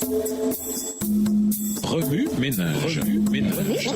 Remue ménage. Remue ménage.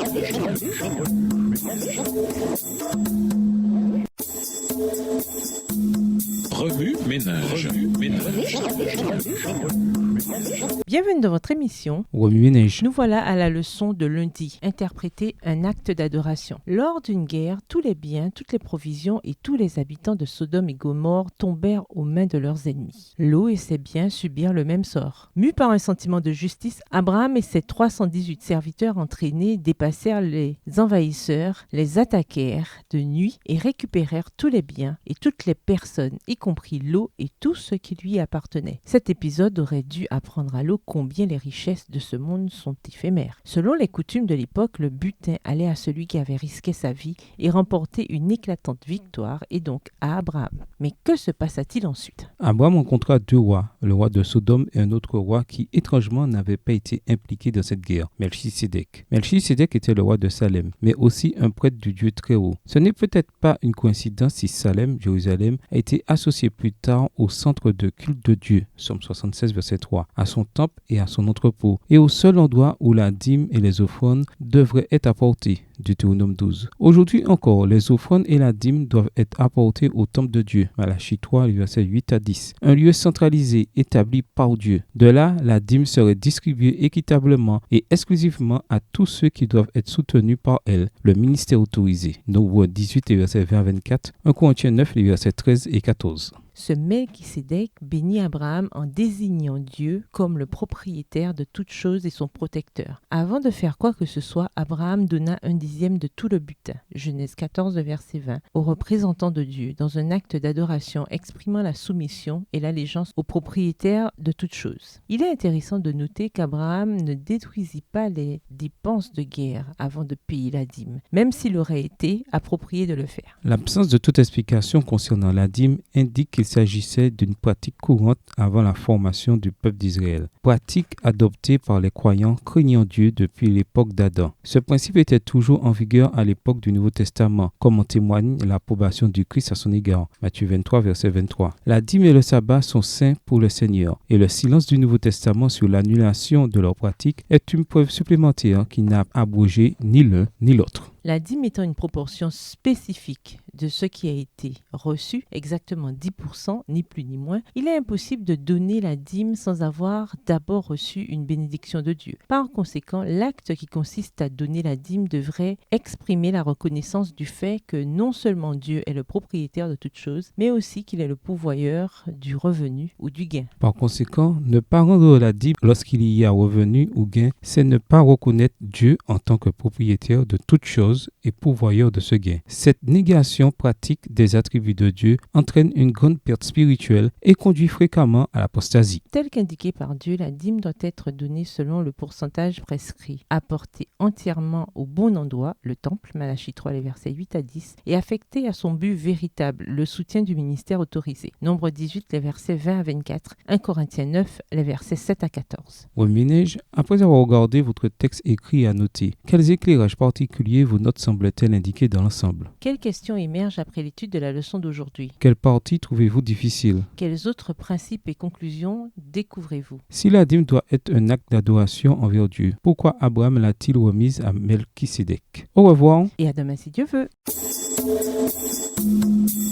Bienvenue dans votre émission. Remue ménage. Nous voilà à la leçon de lundi. Interpréter un acte d'adoration. Lors d'une guerre, tous les biens, toutes les provisions et tous les habitants de Sodome et Gomorrhe tombèrent aux mains de leurs ennemis. Lot et ses biens subirent le même sort. Mus par un sentiment de justice, Abraham et ses 318 serviteurs entraînés dépassèrent les envahisseurs, les attaquèrent de nuit et récupérèrent tous les biens et toutes les personnes, y compris Lot et tout ce qui lui appartenait. Cet épisode aurait dû apprendre à Lot combien les richesses de ce monde sont éphémères. Selon les coutumes de l'époque, le butin allait à celui qui avait risqué sa vie et remporté une éclatante victoire, et donc à Abraham. Mais que se passa-t-il ensuite? Abraham rencontra deux rois, le roi de Sodome et un autre roi qui, étrangement, n'avait pas été impliqué dans cette guerre, Melchisédek. Melchisédek était le roi de Salem, mais aussi un prêtre du Dieu très haut. Ce n'est peut-être pas une coïncidence si Salem, Jérusalem, a été associé plus tard au centre de culte de Dieu, Psaume 76, verset 3, à son temple et à son entrepôt, et au seul endroit où la dîme et les offrandes devraient être apportées, Deutéronome 12. Aujourd'hui encore, les offrandes et la dîme doivent être apportées au temple de Dieu, Malachie 3, versets 8 à 10. Un lieu centralisé établi par Dieu. De là, la dîme serait distribuée équitablement et exclusivement à tous ceux qui doivent être soutenus par elle, le ministère autorisé. Nombre 18, versets 20 à 24, 1 Corinthiens 9, versets 13 et 14. Ce Melchisédek bénit Abraham en désignant Dieu comme le propriétaire de toutes choses et son protecteur. Avant de faire quoi que ce soit, Abraham donna 1/10 de tout le butin, Genèse 14, verset 20, aux représentants de Dieu, dans un acte d'adoration exprimant la soumission et l'allégeance au propriétaire de toutes choses. Il est intéressant de noter qu'Abraham ne détruisit pas les dépenses de guerre avant de payer la dîme, même s'il aurait été approprié de le faire. L'absence de toute explication concernant la dîme indique qu'il s'agissait d'une pratique courante avant la formation du peuple d'Israël, pratique adoptée par les croyants craignant Dieu depuis l'époque d'Adam. Ce principe était toujours en vigueur à l'époque du Nouveau Testament, comme en témoigne l'approbation du Christ à son égard, Matthieu 23, verset 23. La dîme et le sabbat sont saints pour le Seigneur, et le silence du Nouveau Testament sur l'annulation de leur pratique est une preuve supplémentaire qui n'a abrogé ni l'un ni l'autre. La dîme étant une proportion spécifique de ce qui a été reçu, exactement 10%, ni plus ni moins, il est impossible de donner la dîme sans avoir d'abord reçu une bénédiction de Dieu. Par conséquent, l'acte qui consiste à donner la dîme devrait exprimer la reconnaissance du fait que non seulement Dieu est le propriétaire de toutes choses, mais aussi qu'il est le pourvoyeur du revenu ou du gain. Par conséquent, ne pas rendre la dîme lorsqu'il y a revenu ou gain, c'est ne pas reconnaître Dieu en tant que propriétaire de toutes choses et pourvoyeur de ce gain. Cette négation pratique des attributs de Dieu entraîne une grande perte spirituelle et conduit fréquemment à l'apostasie. Tel qu'indiqué par Dieu, la dîme doit être donnée selon le pourcentage prescrit, apportée entièrement au bon endroit, le temple, Malachie 3, les versets 8 à 10, et affectée à son but véritable, le soutien du ministère autorisé. Nombre 18, les versets 20 à 24, 1 Corinthiens 9, les versets 7 à 14. Ménage, après avoir regardé votre texte écrit et annoté, quels éclairages particuliers vos notes semblent-elles indiquer dans l'ensemble? Quelles questions émergent après l'étude de la leçon d'aujourd'hui? Quelle partie trouvez-vous difficile? Quels autres principes et conclusions découvrez-vous? Si la dîme doit être un acte d'adoration envers Dieu, pourquoi Abraham l'a-t-il remise à Melchisédek? Au revoir. Et à demain si Dieu veut.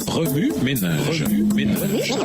Remue ménage. Remue ménage.